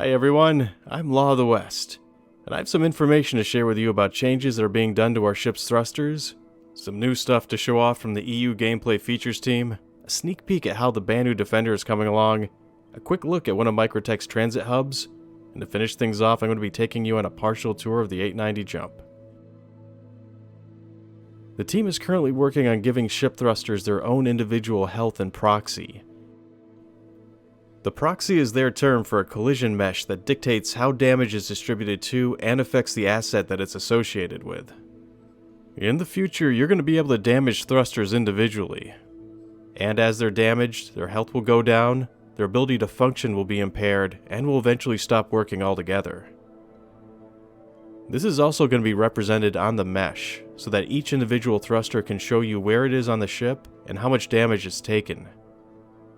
Hi everyone, I'm Law of the West, and I have some information to share with you about changes that are being done to our ship's thrusters, some new stuff to show off from the EU gameplay features team, a sneak peek at how the Banu Defender is coming along, a quick look at one of microTech's transit hubs, and to finish things off I'm going to be taking you on a partial tour of the 890 jump. The team is currently working on giving ship thrusters their own individual health and proxy. The proxy is their term for a collision mesh that dictates how damage is distributed to and affects the asset that it's associated with. In the future, you're going to be able to damage thrusters individually. And as they're damaged, their health will go down, their ability to function will be impaired, and will eventually stop working altogether. This is also going to be represented on the mesh, so that each individual thruster can show you where it is on the ship and how much damage it's taken.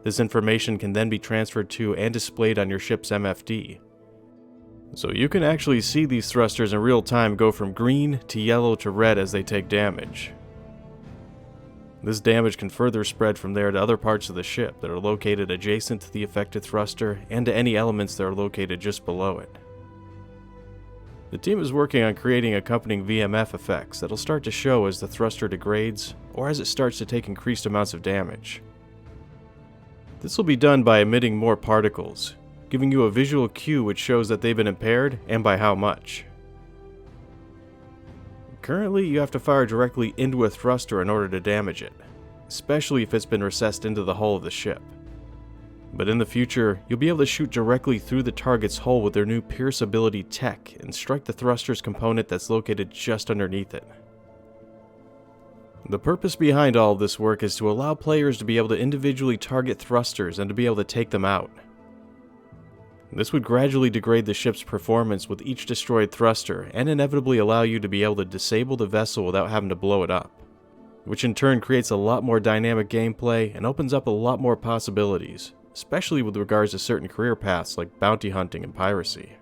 This information can then be transferred to and displayed on your ship's MFD. So you can actually see these thrusters in real time go from green to yellow to red as they take damage. This damage can further spread from there to other parts of the ship that are located adjacent to the affected thruster and to any elements that are located just below it. The team is working on creating accompanying VMF effects that'll start to show as the thruster degrades or as it starts to take increased amounts of damage. This will be done by emitting more particles, giving you a visual cue which shows that they've been impaired and by how much. Currently, you have to fire directly into a thruster in order to damage it, especially if it's been recessed into the hull of the ship. But in the future, you'll be able to shoot directly through the target's hull with their new Pierce ability tech and strike the thruster's component that's located just underneath it. The purpose behind all of this work is to allow players to be able to individually target thrusters and to be able to take them out. This would gradually degrade the ship's performance with each destroyed thruster and inevitably allow you to be able to disable the vessel without having to blow it up, which in turn creates a lot more dynamic gameplay and opens up a lot more possibilities, especially with regards to certain career paths like bounty hunting and piracy.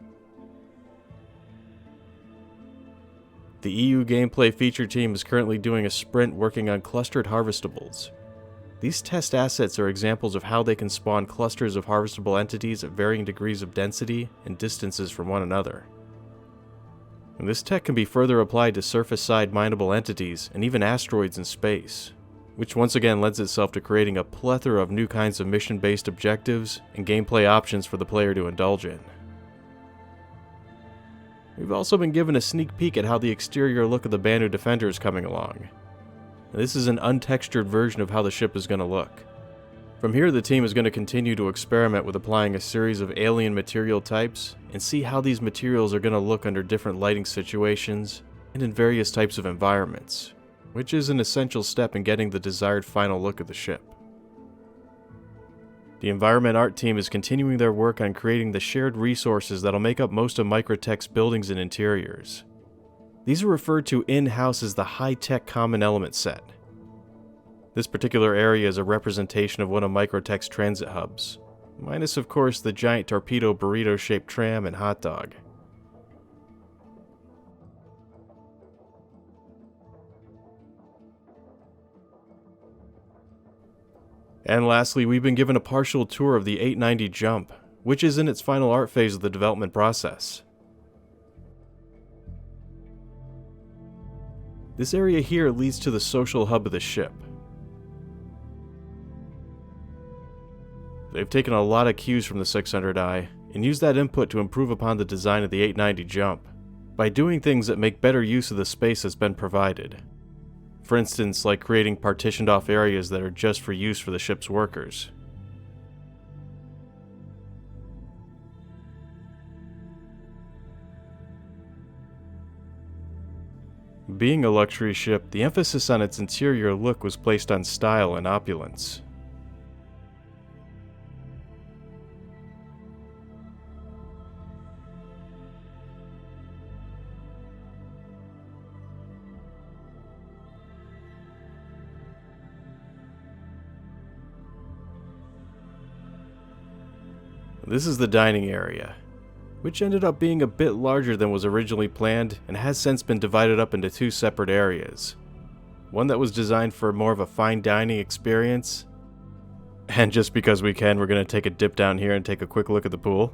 The EU gameplay feature team is currently doing a sprint working on clustered harvestables. These test assets are examples of how they can spawn clusters of harvestable entities at varying degrees of density and distances from one another. And this tech can be further applied to surface-side mineable entities and even asteroids in space, which once again lends itself to creating a plethora of new kinds of mission-based objectives and gameplay options for the player to indulge in. We've also been given a sneak peek at how the exterior look of the Banu Defender is coming along. This is an untextured version of how the ship is going to look. From here, the team is going to continue to experiment with applying a series of alien material types and see how these materials are going to look under different lighting situations and in various types of environments, which is an essential step in getting the desired final look of the ship. The Environment Art team is continuing their work on creating the shared resources that'll make up most of microTech's buildings and interiors. These are referred to in-house as the high-tech common element set. This particular area is a representation of one of microTech's transit hubs, minus of course the giant torpedo burrito-shaped tram and hot dog. And lastly, we've been given a partial tour of the 890 jump, which is in its final art phase of the development process. This area here leads to the social hub of the ship. They've taken a lot of cues from the 600i and used that input to improve upon the design of the 890 jump by doing things that make better use of the space that's been provided. For instance, like creating partitioned off areas that are just for use for the ship's workers. Being a luxury ship, the emphasis on its interior look was placed on style and opulence. This is the dining area, which ended up being a bit larger than was originally planned and has since been divided up into two separate areas. One that was designed for more of a fine dining experience, and just because we can, we're going to take a dip down here and take a quick look at the pool.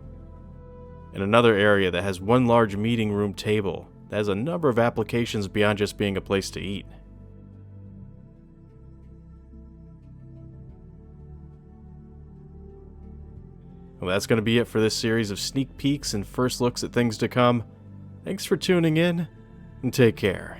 and another area that has one large meeting room table that has a number of applications beyond just being a place to eat. Well, that's going to be it for this series of sneak peeks and first looks at things to come. Thanks for tuning in, and take care.